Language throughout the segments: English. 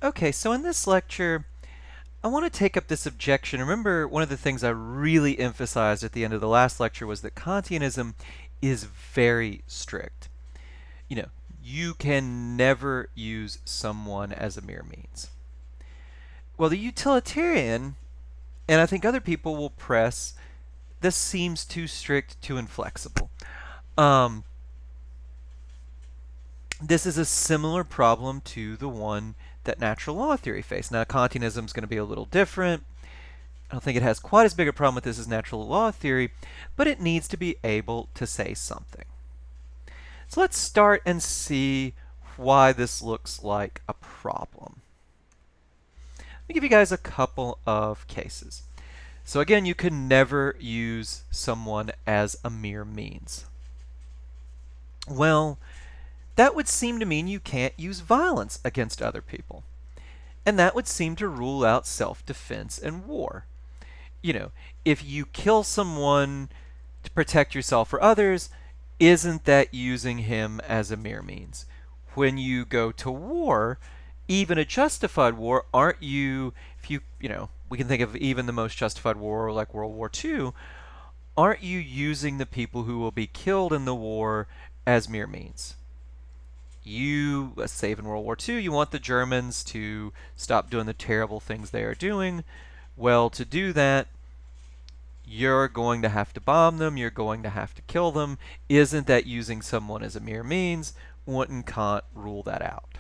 Okay, so in this lecture, I want to take up this objection. Remember, one of the things I really emphasized at the end of the last lecture was that Kantianism is very strict. You know, you can never use someone as a mere means. Well, the utilitarian, and I think other people will press, this seems too strict, too inflexible. Um, this is a similar problem to the one that natural law theory faced. Now, Kantianism is going to be a little different. I don't think it has quite as big a problem with this as natural law theory, but it needs to be able to say something. So let's start and see why this looks like a problem. Let me give you guys a couple of cases. So again, you can never use someone as a mere means. Well, that would seem to mean you can't use violence against other people. And that would seem to rule out self-defense and war. You know, if you kill someone to protect yourself or others, isn't that using him as a mere means? When you go to war, even a justified war, aren't you, if we can think of even the most justified war like World War II, aren't you using the people who will be killed in the war as mere means? Let's say in World War II, you want the Germans to stop doing the terrible things they are doing. Well, to do that, you're going to have to bomb them, you're going to have to kill them. Isn't that using someone as a mere means? Wouldn't Kant rule that out?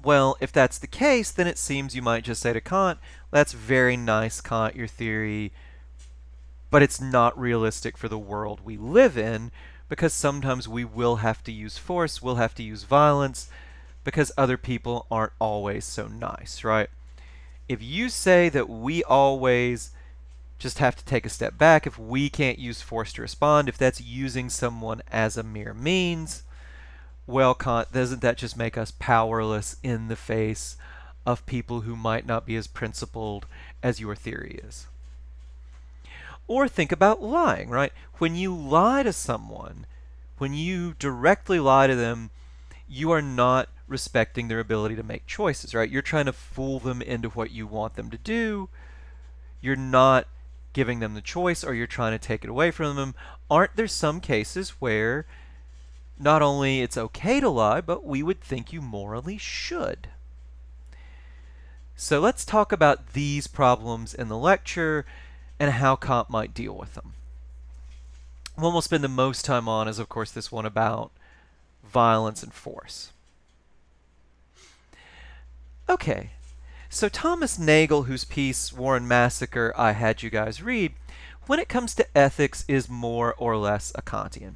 Well, if that's the case, then it seems you might just say to Kant, that's very nice, Kant, your theory, but it's not realistic for the world we live in, because sometimes we will have to use force, we'll have to use violence, because other people aren't always so nice, right? If you say that we always just have to take a step back, if we can't use force to respond, if that's using someone as a mere means, well, Kant, doesn't that just make us powerless in the face of people who might not be as principled as your theory is? Or think about lying, right? When you lie to someone, when you directly lie to them, you are not respecting their ability to make choices, right? You're trying to fool them into what you want them to do. You're not giving them the choice, or you're trying to take it away from them. Aren't there some cases where not only it's okay to lie, but we would think you morally should? So let's talk about these problems in the lecture and how Kant might deal with them. One we'll spend the most time on is, of course, this one about violence and force. Okay, so Thomas Nagel, whose piece War and Massacre I had you guys read, when it comes to ethics is more or less a Kantian.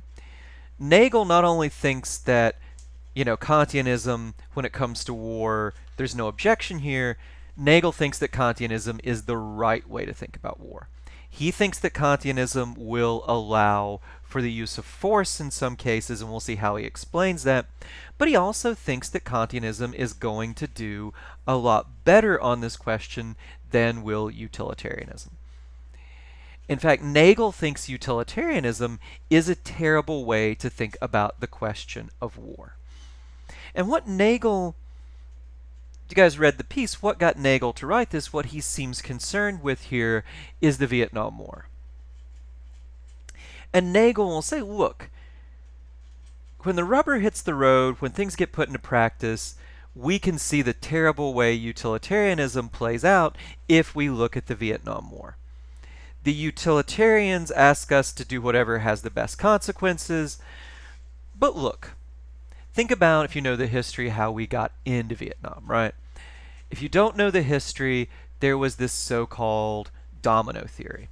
Nagel not only thinks that, Kantianism, when it comes to war, there's no objection here. Nagel thinks that Kantianism is the right way to think about war. He thinks that Kantianism will allow for the use of force in some cases, and we'll see how he explains that. But he also thinks that Kantianism is going to do a lot better on this question than will utilitarianism. In fact, Nagel thinks utilitarianism is a terrible way to think about the question of war. And what Nagel, you guys read the piece, what got Nagel to write this, what he seems concerned with here is the Vietnam War. And Nagel will say, look, when the rubber hits the road, when things get put into practice, we can see the terrible way utilitarianism plays out if we look at the Vietnam War. The utilitarians ask us to do whatever has the best consequences. But look, think about, if you know the history, how we got into Vietnam, right? If you don't know the history, there was this so-called domino theory.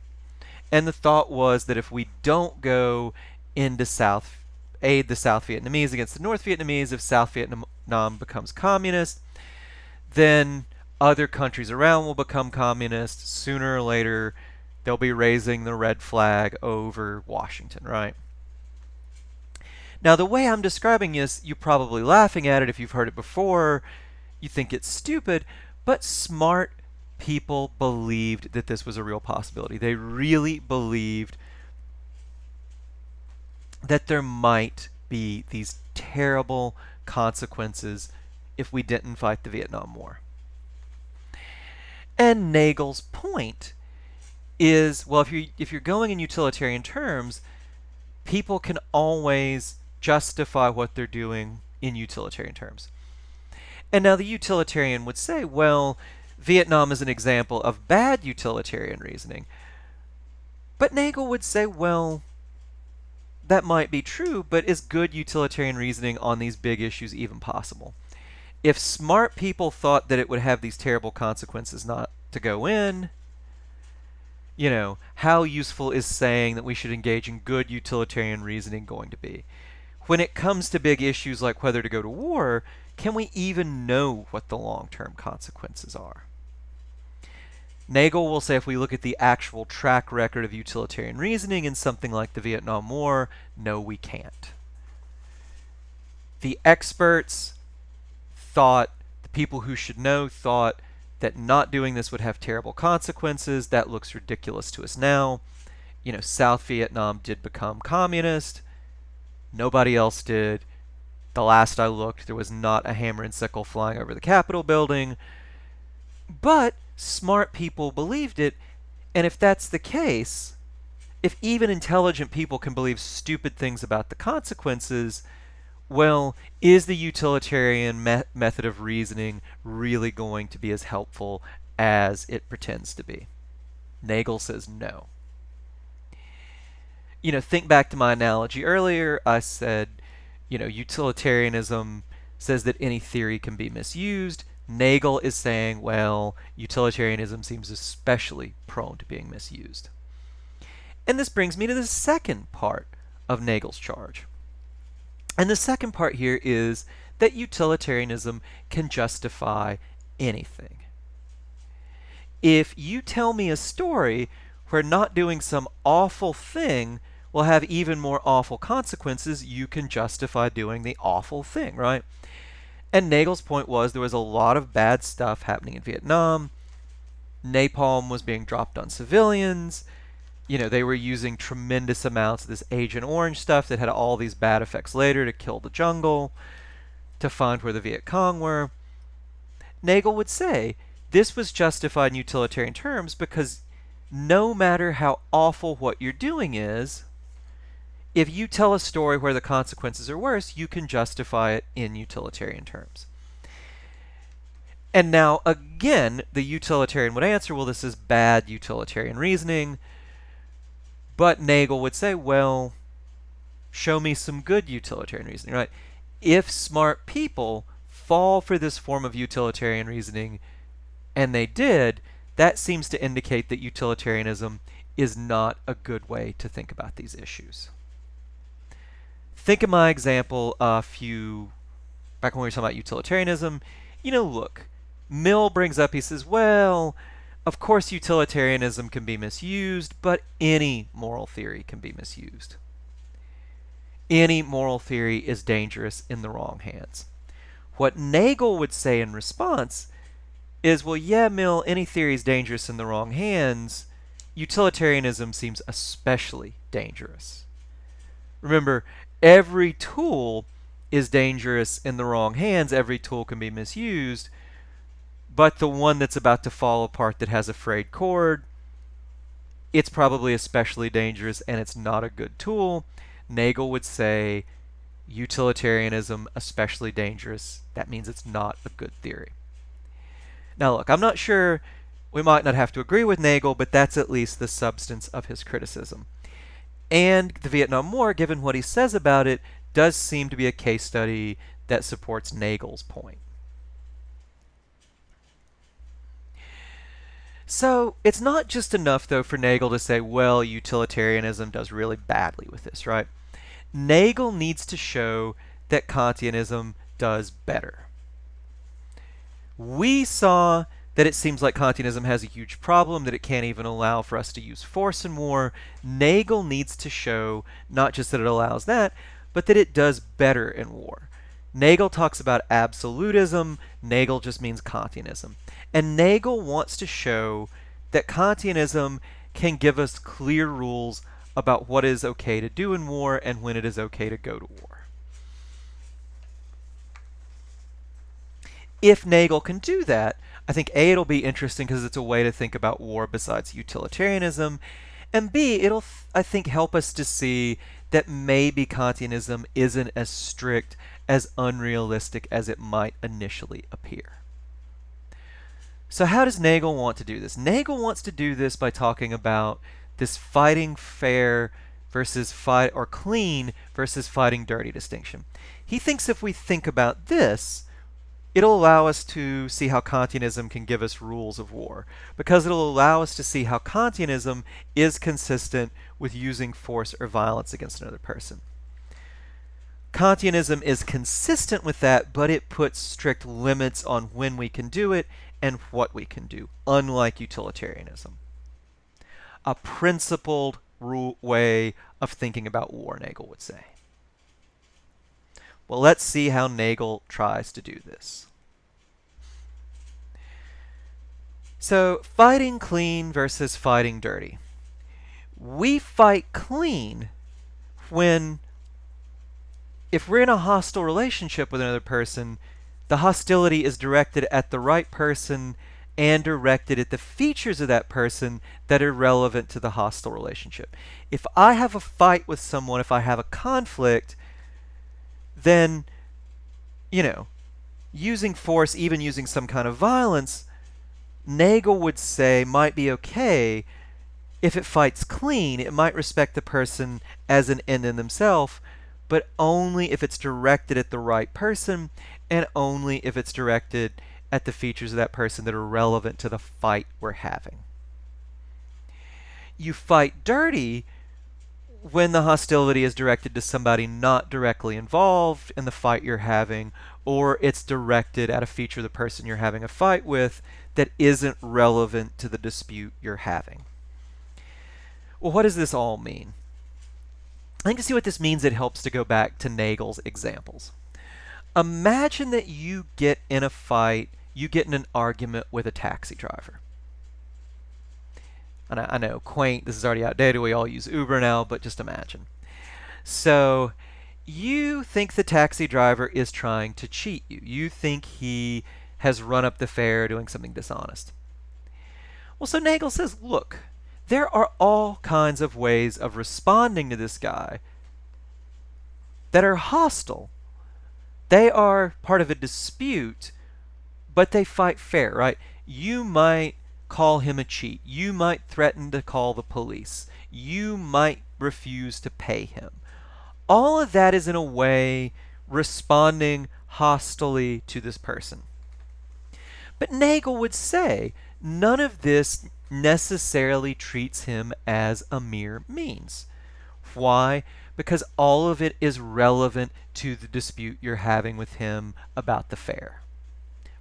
And the thought was that if we don't go into aid the South Vietnamese against the North Vietnamese, if South Vietnam becomes communist, then other countries around will become communist. Sooner or later, they'll be raising the red flag over Washington, right? Now, the way I'm describing this, you're probably laughing at it if you've heard it before. You think it's stupid, but smart people believed that this was a real possibility. They really believed that there might be these terrible consequences if we didn't fight the Vietnam War. And Nagel's point is, well, if you're going in utilitarian terms, people can always justify what they're doing in utilitarian terms. And now the utilitarian would say, well, Vietnam is an example of bad utilitarian reasoning. But Nagel would say, well, that might be true, but is good utilitarian reasoning on these big issues even possible? If smart people thought that it would have these terrible consequences not to go in, how useful is saying that we should engage in good utilitarian reasoning going to be? When it comes to big issues like whether to go to war, can we even know what the long-term consequences are? Nagel will say if we look at the actual track record of utilitarian reasoning in something like the Vietnam War, no, we can't. The experts thought, the people who should know thought that not doing this would have terrible consequences. That looks ridiculous to us now. South Vietnam did become communist. Nobody else did. The last I looked, there was not a hammer and sickle flying over the Capitol building. But smart people believed it, and if that's the case, if even intelligent people can believe stupid things about the consequences, well, is the utilitarian method of reasoning really going to be as helpful as it pretends to be? Nagel says no. Think back to my analogy earlier. I said, utilitarianism says that any theory can be misused. Nagel is saying, well, utilitarianism seems especially prone to being misused. And this brings me to the second part of Nagel's charge. And the second part here is that utilitarianism can justify anything. If you tell me a story where not doing some awful thing will have even more awful consequences, you can justify doing the awful thing, right? And Nagel's point was there was a lot of bad stuff happening in Vietnam. Napalm was being dropped on civilians. They were using tremendous amounts of this Agent Orange stuff that had all these bad effects later to kill the jungle, to find where the Viet Cong were. Nagel would say this was justified in utilitarian terms because no matter how awful what you're doing is, if you tell a story where the consequences are worse, you can justify it in utilitarian terms. And now, again, the utilitarian would answer, well, this is bad utilitarian reasoning. But Nagel would say, well, show me some good utilitarian reasoning, right? If smart people fall for this form of utilitarian reasoning, and they did, that seems to indicate that utilitarianism is not a good way to think about these issues. Think of my example back when we were talking about utilitarianism. Look, Mill brings up, he says, well, of course utilitarianism can be misused, but any moral theory can be misused. Any moral theory is dangerous in the wrong hands. What Nagel would say in response is, well, yeah, Mill, any theory is dangerous in the wrong hands. Utilitarianism seems especially dangerous. Remember, every tool is dangerous in the wrong hands. Every tool can be misused. But the one that's about to fall apart that has a frayed cord, it's probably especially dangerous and it's not a good tool. Nagel would say utilitarianism especially dangerous. That means it's not a good theory. Now look, I'm not sure, we might not have to agree with Nagel, but that's at least the substance of his criticism. And the Vietnam War, given what he says about it, does seem to be a case study that supports Nagel's point. So it's not just enough, though, for Nagel to say, well, utilitarianism does really badly with this, right? Nagel needs to show that Kantianism does better. We saw that it seems like Kantianism has a huge problem, that it can't even allow for us to use force in war. Nagel needs to show not just that it allows that, but that it does better in war. Nagel talks about absolutism. Nagel just means Kantianism. And Nagel wants to show that Kantianism can give us clear rules about what is okay to do in war and when it is okay to go to war. If Nagel can do that, I think A, it'll be interesting because it's a way to think about war besides utilitarianism, and B, it'll, I think, help us to see that maybe Kantianism isn't as strict, as unrealistic as it might initially appear. So how does Nagel want to do this? Nagel wants to do this by talking about this fighting fair versus fight or clean versus fighting dirty distinction. He thinks if we think about this, it'll allow us to see how Kantianism can give us rules of war, because it'll allow us to see how Kantianism is consistent with using force or violence against another person. Kantianism is consistent with that, but it puts strict limits on when we can do it and what we can do, unlike utilitarianism. A principled way of thinking about war, Nagel would say. Well, let's see how Nagel tries to do this. So, fighting clean versus fighting dirty. We fight clean when, if we're in a hostile relationship with another person, the hostility is directed at the right person and directed at the features of that person that are relevant to the hostile relationship. If I have a fight with someone, if I have a conflict, then, using force, even using some kind of violence, Nagel would say might be okay if it fights clean. It might respect the person as an end in themselves, but only if it's directed at the right person and only if it's directed at the features of that person that are relevant to the fight we're having. You fight dirty when the hostility is directed to somebody not directly involved in the fight you're having, or it's directed at a feature of the person you're having a fight with that isn't relevant to the dispute you're having. Well, what does this all mean? I think to see what this means, it helps to go back to Nagel's examples. Imagine that you get in a fight, you get in an argument with a taxi driver. And I know, quaint, this is already outdated, we all use Uber now, but just imagine. So, you think the taxi driver is trying to cheat you. You think he has run up the fare doing something dishonest. Well, so Nagel says, look, there are all kinds of ways of responding to this guy that are hostile. They are part of a dispute, but they fight fair, right? You might call him a cheat. You might threaten to call the police. You might refuse to pay him. All of that is in a way responding hostilely to this person. But Nagel would say none of this necessarily treats him as a mere means. Why? Because all of it is relevant to the dispute you're having with him about the fare.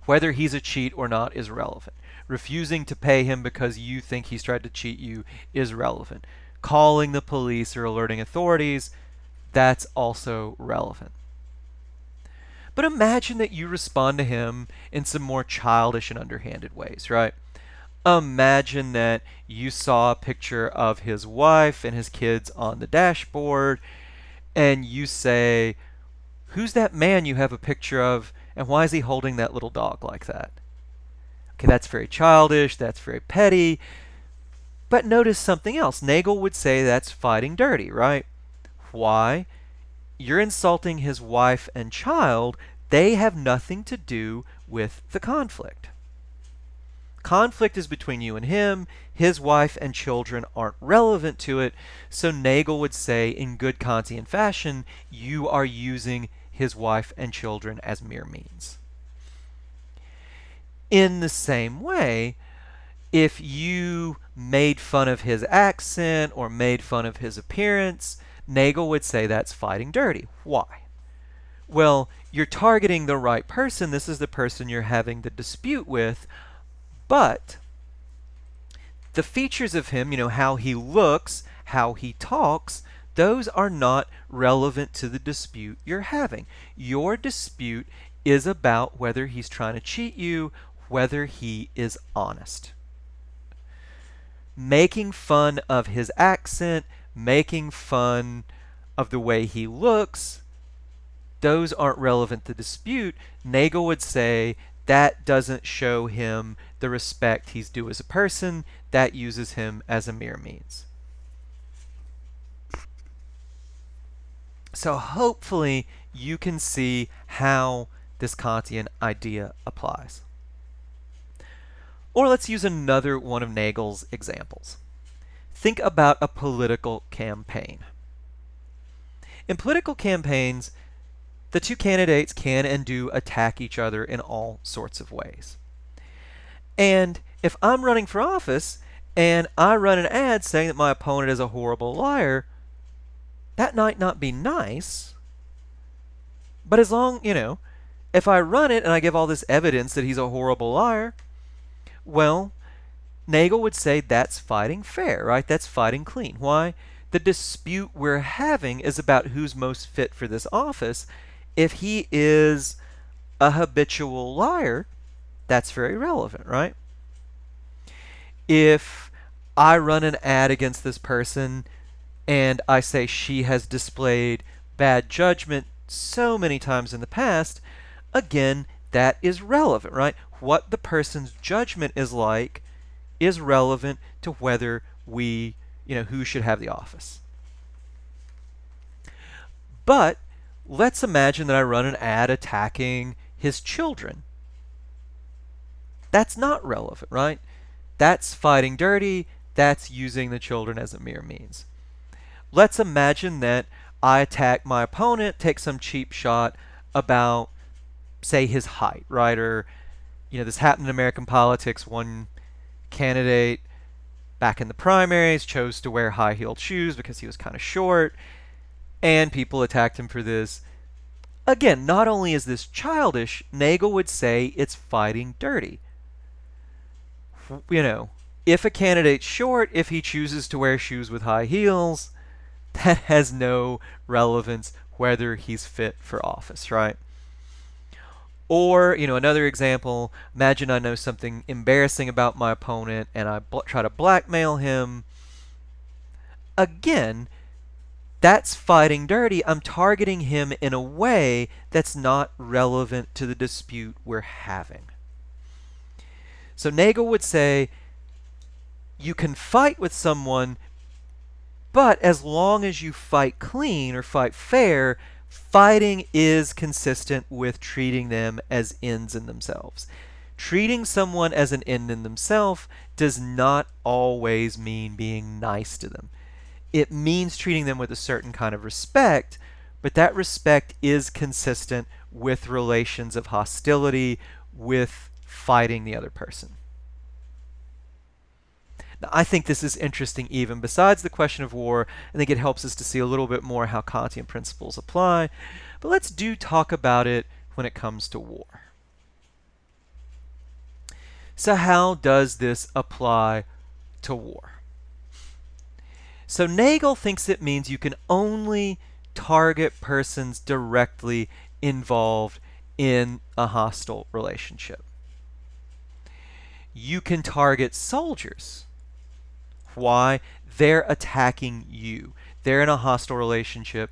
Whether he's a cheat or not is relevant. Refusing to pay him because you think he's tried to cheat you is relevant. Calling the police or alerting authorities, that's also relevant. But imagine that you respond to him in some more childish and underhanded ways, right? Imagine that you saw a picture of his wife and his kids on the dashboard, and you say, "Who's that man you have a picture of, and why is he holding that little dog like that?" Okay, that's very childish, that's very petty. But notice something else. Nagel would say that's fighting dirty, right? Why? You're insulting his wife and child. They have nothing to do with the conflict. Conflict is between you and him. His wife and children aren't relevant to it. So Nagel would say, in good Kantian fashion, you are using his wife and children as mere means. In the same way, if you made fun of his accent or made fun of his appearance, Nagel would say that's fighting dirty. Why? Well, you're targeting the right person. This is the person you're having the dispute with. But the features of him, how he looks, how he talks, those are not relevant to the dispute you're having. Your dispute is about whether he's trying to cheat you, whether he is honest. Making fun of his accent, making fun of the way he looks, those aren't relevant to dispute. Nagel would say that doesn't show him the respect he's due as a person. That uses him as a mere means. So hopefully you can see how this Kantian idea applies. Or let's use another one of Nagel's examples. Think about a political campaign. In political campaigns, the two candidates can and do attack each other in all sorts of ways. And if I'm running for office and I run an ad saying that my opponent is a horrible liar, that might not be nice. But as long, if I run it and I give all this evidence that he's a horrible liar, well, Nagel would say that's fighting fair, right? That's fighting clean. Why? The dispute we're having is about who's most fit for this office. If he is a habitual liar, that's very relevant, right? If I run an ad against this person and I say she has displayed bad judgment so many times in the past, again, that is relevant, right? What the person's judgment is like is relevant to whether we, who should have the office. But let's imagine that I run an ad attacking his children. That's not relevant, right? That's fighting dirty. That's using the children as a mere means. Let's imagine that I attack my opponent, take some cheap shot about, say, his height, right? Or, this happened in American politics. One candidate back in the primaries chose to wear high-heeled shoes because he was kind of short, and people attacked him for this. Again, not only is this childish, Nagel would say it's fighting dirty. If a candidate's short, if he chooses to wear shoes with high heels, that has no relevance whether he's fit for office, right? Or, another example, imagine I know something embarrassing about my opponent and I try to blackmail him. Again, that's fighting dirty. I'm targeting him in a way that's not relevant to the dispute we're having. So Nagel would say, you can fight with someone, but as long as you fight clean or fight fair, fighting is consistent with treating them as ends in themselves. Treating someone as an end in themselves does not always mean being nice to them. It means treating them with a certain kind of respect, but that respect is consistent with relations of hostility, with fighting the other person. Now, I think this is interesting even besides the question of war. I think it helps us to see a little bit more how Kantian principles apply. But let's talk about it when it comes to war. So how does this apply to war? So Nagel thinks it means you can only target persons directly involved in a hostile relationship. You can target soldiers. Why? They're attacking you. They're in a hostile relationship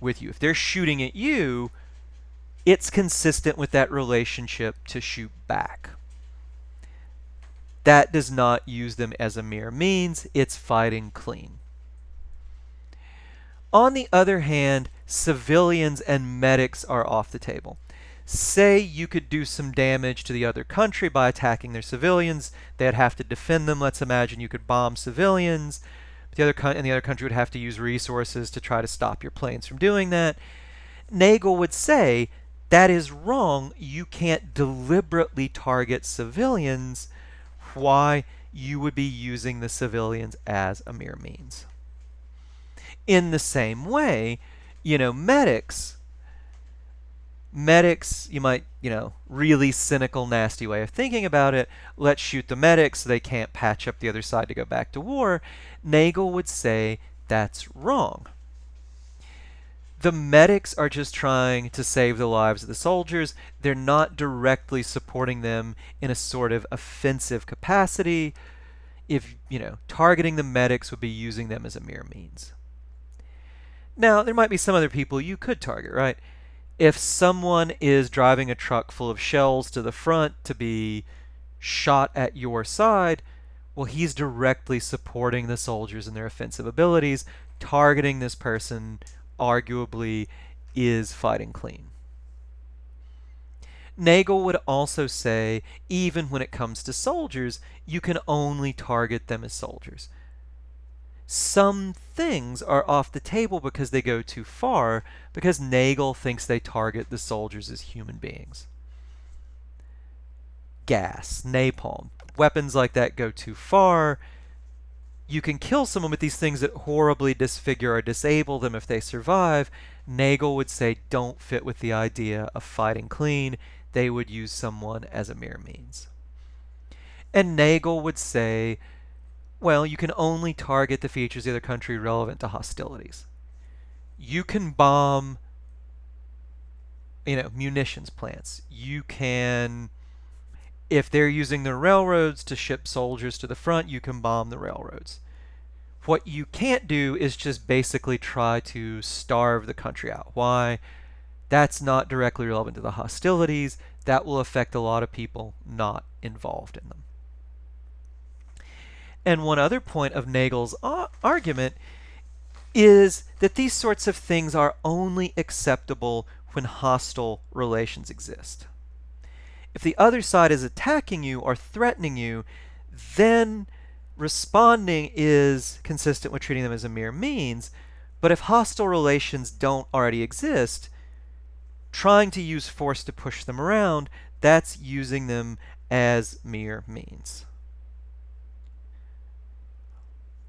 with you. If they're shooting at you, it's consistent with that relationship to shoot back. That does not use them as a mere means. It's fighting clean. On the other hand, civilians and medics are off the table. Say you could do some damage to the other country by attacking their civilians. They'd have to defend them. Let's imagine you could bomb civilians. The other country would have to use resources to try to stop your planes from doing that. Nagel would say that is wrong. You can't deliberately target civilians. Why? You would be using the civilians as a mere means. In the same way, medics, you might, really cynical, nasty way of thinking about it. Let's shoot the medics so they can't patch up the other side to go back to war. Nagel would say that's wrong. The medics are just trying to save the lives of the soldiers. They're not directly supporting them in a sort of offensive capacity. If, targeting the medics would be using them as a mere means. Now, there might be some other people you could target, right? If someone is driving a truck full of shells to the front to be shot at your side, well, he's directly supporting the soldiers and their offensive abilities. Targeting this person arguably is fighting clean. Nagel would also say, even when it comes to soldiers, you can only target them as soldiers. Some things are off the table because they go too far, because Nagel thinks they target the soldiers as human beings. Gas, napalm, weapons like that go too far. You can kill someone with these things that horribly disfigure or disable them if they survive. Nagel would say don't fit with the idea of fighting clean. They would use someone as a mere means. And Nagel would say, well, you can only target the features of the country relevant to hostilities. You can bomb, munitions plants. You can, if they're using the railroads to ship soldiers to the front, you can bomb the railroads. What you can't do is just basically try to starve the country out. Why? That's not directly relevant to the hostilities. That will affect a lot of people not involved in them. And one other point of Nagel's argument is that these sorts of things are only acceptable when hostile relations exist. If the other side is attacking you or threatening you, then responding is consistent with treating them as a mere means. But if hostile relations don't already exist, trying to use force to push them around, that's using them as mere means.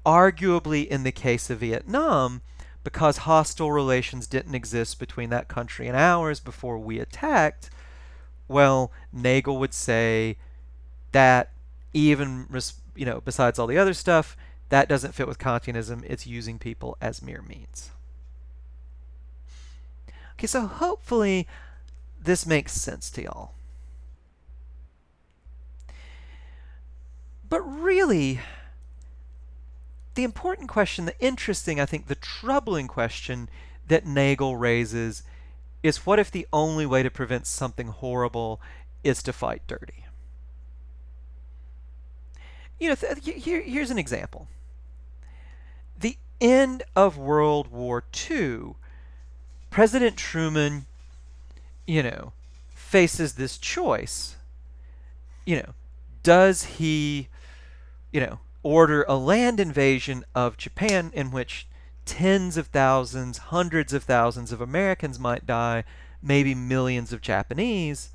Arguably, in the case of Vietnam, because hostile relations didn't exist between that country and ours before we attacked, well, Nagel would say that even, besides all the other stuff, that doesn't fit with Kantianism. It's using people as mere means. Okay, so hopefully this makes sense to y'all. But really, the important question, the interesting, I think the troubling question that Nagel raises is, what if the only way to prevent something horrible is to fight dirty? Here's an example. The end of World War II, President Truman, faces this choice. Does he, order a land invasion of Japan in which tens of thousands, hundreds of thousands of Americans might die, maybe millions of Japanese?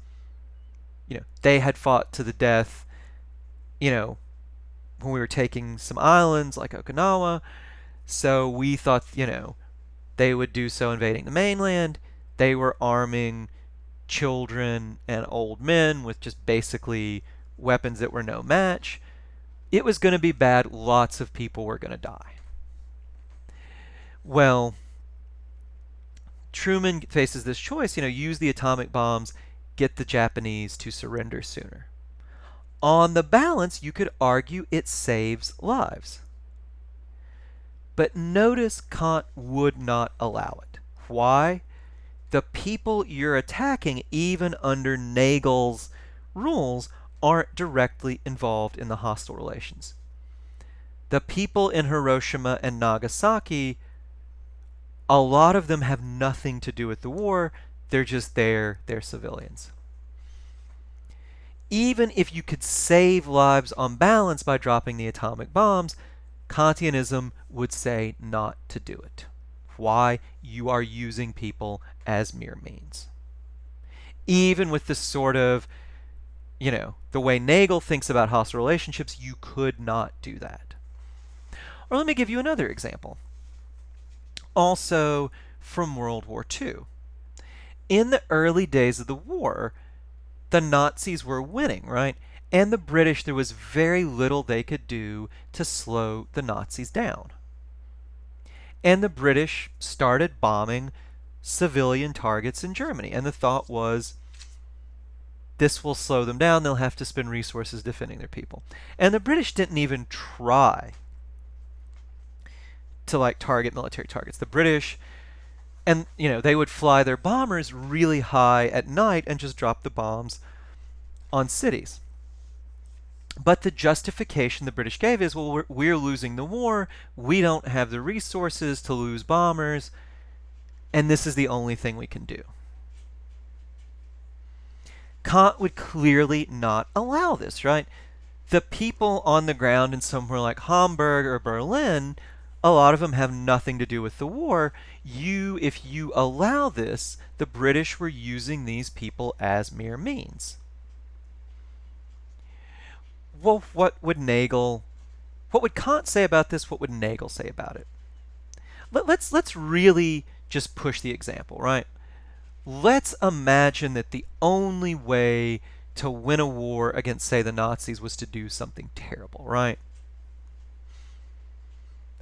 They had fought to the death, when we were taking some islands like Okinawa. So we thought, they would do so invading the mainland. They were arming children and old men with just basically weapons that were no match. It was going to be bad. Lots of people were going to die. Well, Truman faces this choice, use the atomic bombs, get the Japanese to surrender sooner. On the balance, you could argue it saves lives. But notice Kant would not allow it. Why? The people you're attacking, even under Nagel's rules, aren't directly involved in the hostile relations. The people in Hiroshima and Nagasaki, a lot of them have nothing to do with the war. They're just there. They're civilians. Even if you could save lives on balance by dropping the atomic bombs, Kantianism would say not to do it. Why? You are using people as mere means. Even with this sort of, the way Nagel thinks about hostile relationships, you could not do that. Or let me give you another example. Also from World War II. In the early days of the war, the Nazis were winning, right? And the British, there was very little they could do to slow the Nazis down. And the British started bombing civilian targets in Germany. And the thought was, this will slow them down. They'll have to spend resources defending their people. And the British didn't even try to target military targets. The British And, they would fly their bombers really high at night and just drop the bombs on cities. But the justification the British gave is, well, we're losing the war. We don't have the resources to lose bombers. And this is the only thing we can do. Kant would clearly not allow this, right? The people on the ground in somewhere like Hamburg or Berlin, a lot of them have nothing to do with the war. If you allow this, the British were using these people as mere means. Well, what would Kant say about this? What would Nagel say about it? Let's really just push the example, right? Let's imagine that the only way to win a war against, say, the Nazis was to do something terrible, right?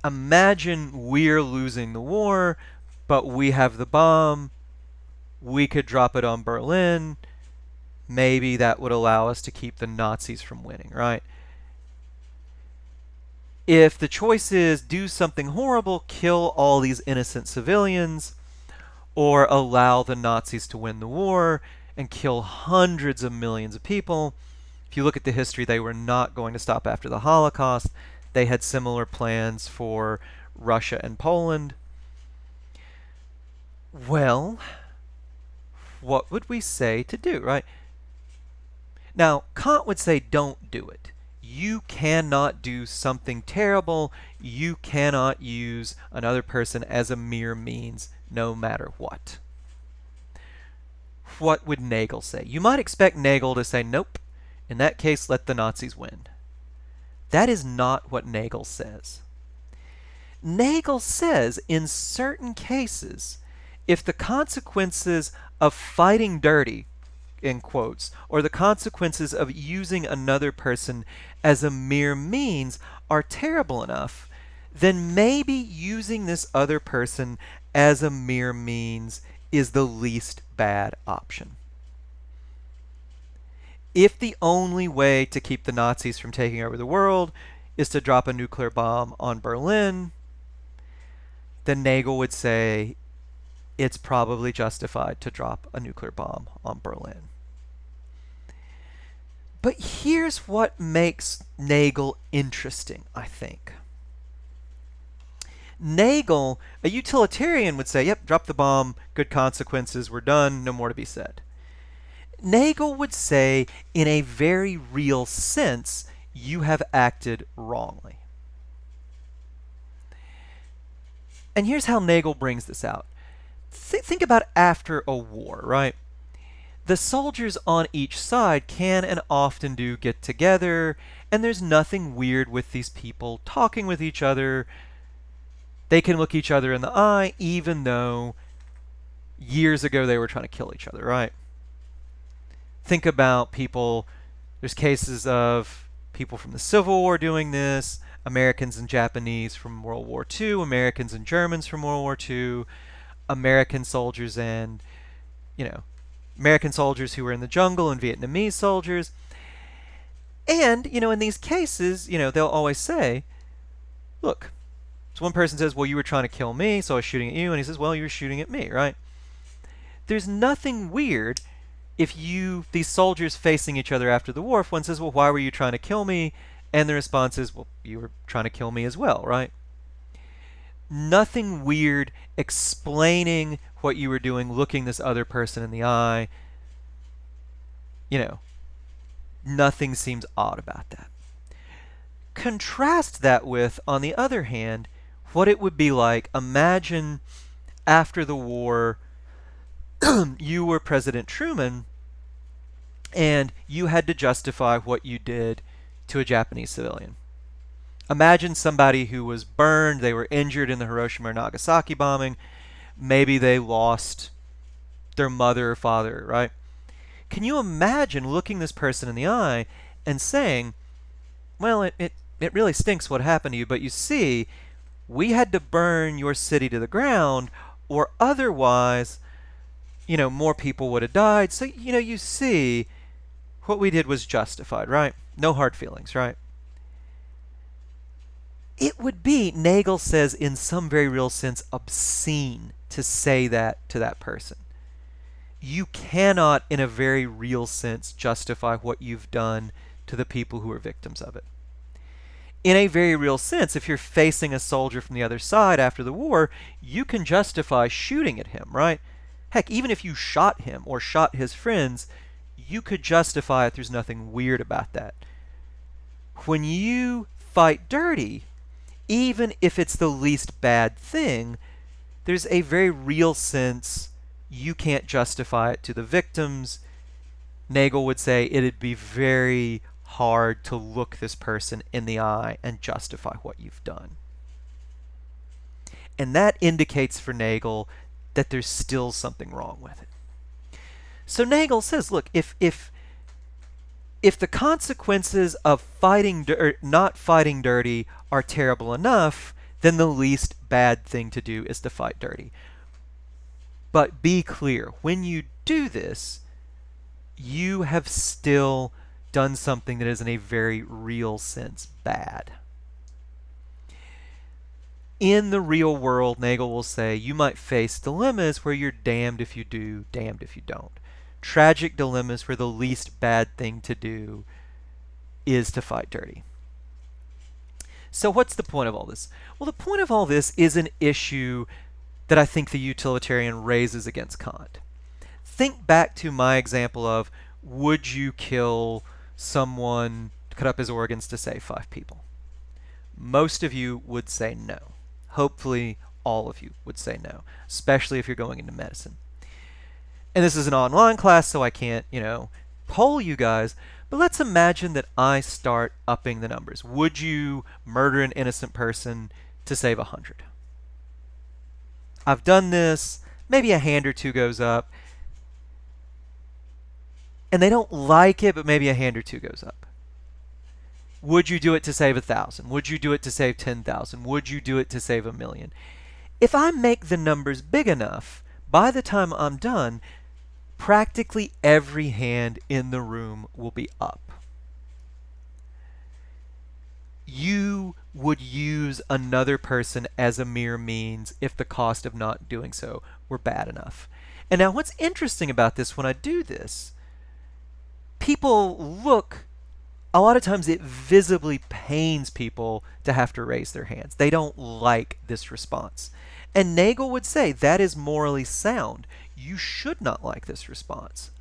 Imagine we're losing the war, but we have the bomb. We could drop it on Berlin. Maybe that would allow us to keep the Nazis from winning, right? If the choice is do something horrible, kill all these innocent civilians, or allow the Nazis to win the war and kill hundreds of millions of people. If you look at the history, they were not going to stop after the Holocaust. They had similar plans for Russia and Poland. Well, what would we say to do, right? Now, Kant would say don't do it. You cannot do something terrible. You cannot use another person as a mere means, no matter what. What would Nagel say? You might expect Nagel to say, nope, in that case, let the Nazis win. That is not what Nagel says. Nagel says, in certain cases, if the consequences of fighting dirty, in quotes, or the consequences of using another person as a mere means are terrible enough, then maybe using this other person as a mere means is the least bad option. If the only way to keep the Nazis from taking over the world is to drop a nuclear bomb on Berlin, then Nagel would say it's probably justified to drop a nuclear bomb on Berlin. But here's what makes Nagel interesting, I think. Nagel, a utilitarian, would say, yep, drop the bomb, good consequences, we're done, no more to be said. Nagel would say, in a very real sense, you have acted wrongly. And here's how Nagel brings this out. Think about after a war, right? The soldiers on each side can and often do get together, and there's nothing weird with these people talking with each other. They can look each other in the eye, even though years ago they were trying to kill each other, right? Think about people, there's cases of people from the Civil War doing this, Americans and Japanese from World War II, Americans and Germans from World War II, American soldiers and, American soldiers who were in the jungle and Vietnamese soldiers. And, in these cases, they'll always say, look, so one person says, well, you were trying to kill me, so I was shooting at you. And he says, well, you were shooting at me, right? There's nothing weird if these soldiers facing each other after the war, if one says, well, why were you trying to kill me? And the response is, well, you were trying to kill me as well, right? Nothing weird explaining what you were doing, looking this other person in the eye. Nothing seems odd about that. Contrast that with, on the other hand, what it would be like. Imagine after the war, you were President Truman, and you had to justify what you did to a Japanese civilian. Imagine somebody who was burned, they were injured in the Hiroshima or Nagasaki bombing, maybe they lost their mother or father, right? Can you imagine looking this person in the eye and saying, well, it really stinks what happened to you, but you see, we had to burn your city to the ground, or otherwise, more people would have died. So, you see, what we did was justified, right? No hard feelings, right? It would be, Nagel says, in some very real sense, obscene to say that to that person. You cannot, in a very real sense, justify what you've done to the people who are victims of it. In a very real sense, if you're facing a soldier from the other side after the war, you can justify shooting at him, right? Heck, even if you shot him or shot his friends, you could justify it. There's nothing weird about that. When you fight dirty, even if it's the least bad thing, there's a very real sense you can't justify it to the victims. Nagel would say it'd be very hard to look this person in the eye and justify what you've done. And that indicates for Nagel that there's still something wrong with it. So Nagel says, look, if the consequences of fighting not fighting dirty are terrible enough, then the least bad thing to do is to fight dirty. But be clear, when you do this, you have still done something that is in a very real sense bad. In the real world, Nagel will say, you might face dilemmas where you're damned if you do, damned if you don't. Tragic dilemmas where the least bad thing to do is to fight dirty. So what's the point of all this? Well, the point of all this is an issue that I think the utilitarian raises against Kant. Think back to my example of, would you kill someone to cut up his organs to save 5 people? Most of you would say no. Hopefully all of you would say no, especially if you're going into medicine. And this is an online class, so I can't, poll you guys, but let's imagine that I start upping the numbers. Would you murder an innocent person to save 100? I've done this, maybe a hand or two goes up, and they don't like it, but maybe a hand or two goes up. Would you do it to save 1,000? Would you do it to save 10,000? Would you do it to save 1,000,000? If I make the numbers big enough, by the time I'm done, practically every hand in the room will be up. You would use another person as a mere means if the cost of not doing so were bad enough. And now what's interesting about this, when I do this, people look, a lot of times it visibly pains people to have to raise their hands. They don't like this response. And Nagel would say that is morally sound. You should not like this response.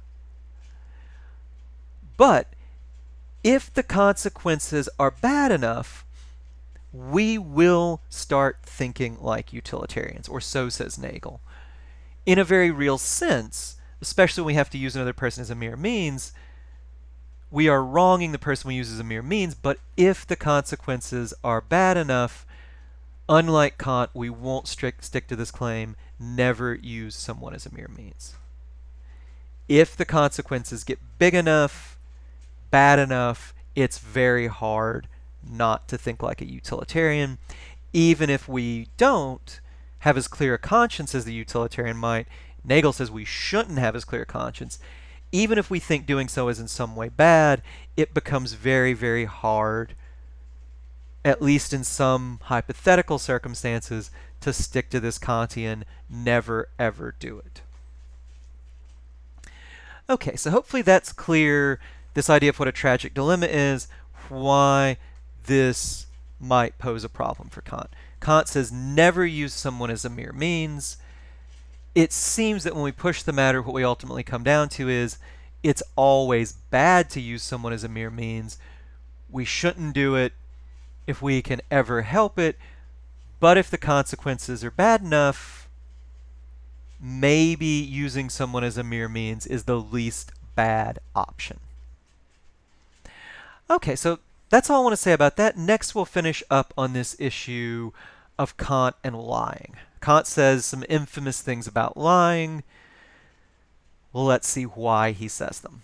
But if the consequences are bad enough, we will start thinking like utilitarians, or so says Nagel. In a very real sense, especially when we have to use another person as a mere means, we are wronging the person we use as a mere means, but if the consequences are bad enough, unlike Kant, we won't stick to this claim, never use someone as a mere means. If the consequences get big enough, bad enough, it's very hard not to think like a utilitarian. Even if we don't have as clear a conscience as the utilitarian might, Nagel says we shouldn't have as clear a conscience. Even if we think doing so is in some way bad, it becomes very, very hard, at least in some hypothetical circumstances, to stick to this Kantian never ever do it. Okay, so hopefully that's clear, this idea of what a tragic dilemma is, why this might pose a problem for Kant. Kant says never use someone as a mere means. It seems that when we push the matter, what we ultimately come down to is it's always bad to use someone as a mere means. We shouldn't do it if we can ever help it, but if the consequences are bad enough, maybe using someone as a mere means is the least bad option. Okay, so that's all I want to say about that. Next, we'll finish up on this issue of Kant and lying. Kant says some infamous things about lying. Well, let's see why he says them.